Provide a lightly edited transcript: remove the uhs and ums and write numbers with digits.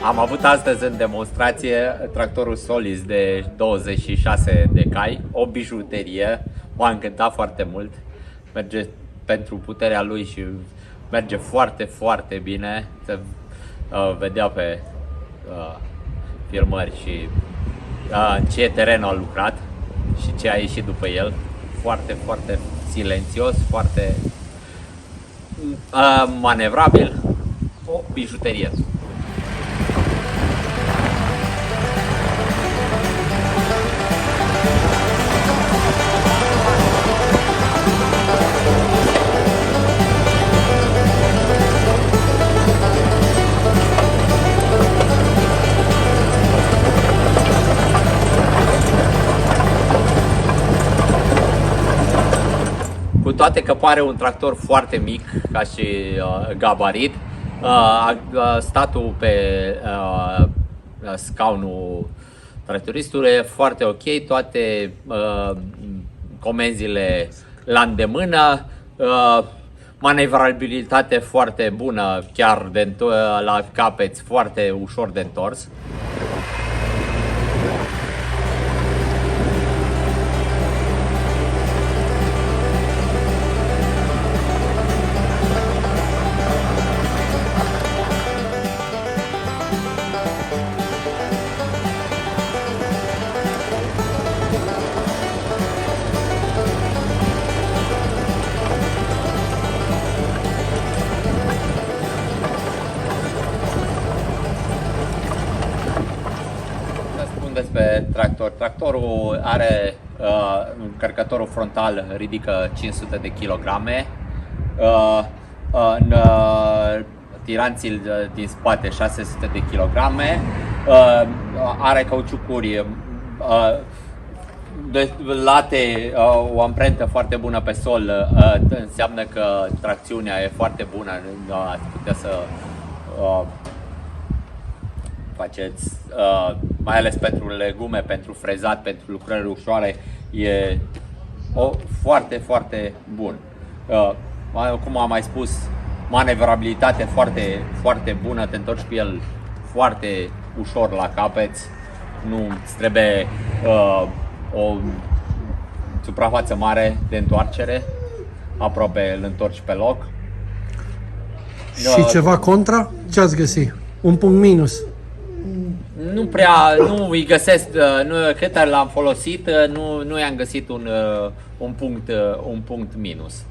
Am avut astăzi în demonstrație tractorul Solis de 26 de cai, o bijuterie, m-a încântat foarte mult, merge pentru puterea lui și merge foarte, foarte bine, se vedea pe filmări și ce teren a lucrat și ce a ieșit după el, foarte, foarte silențios, foarte manevrabil, o bijuterie. Cu toate că pare un tractor foarte mic ca și gabarit, statul pe scaunul tractoristului e foarte ok, toate comenzile la îndemână, manevrabilitate foarte bună, chiar la capeți foarte ușor de întors. Despre tractor. Tractorul are încărcătorul frontal ridică 500 de kilograme, tiranții din spate 600 de kilograme, are cauciucuri late, o amprentă foarte bună pe sol, înseamnă că tracțiunea e foarte bună, ați putea să faceți, mai ales pentru legume, pentru frezat, pentru lucrări ușoare, e foarte, foarte bun. Cum am mai spus, manevrabilitate foarte, foarte bună, te întorci pe el foarte ușor la capeți, nu îți trebuie o suprafață mare de întoarcere, aproape îl întorci pe loc. Și ceva contra? Ce ați găsit? Un punct minus? Nu prea, nu îi găsesc, cât l-am folosit, nu i-am găsit un punct minus.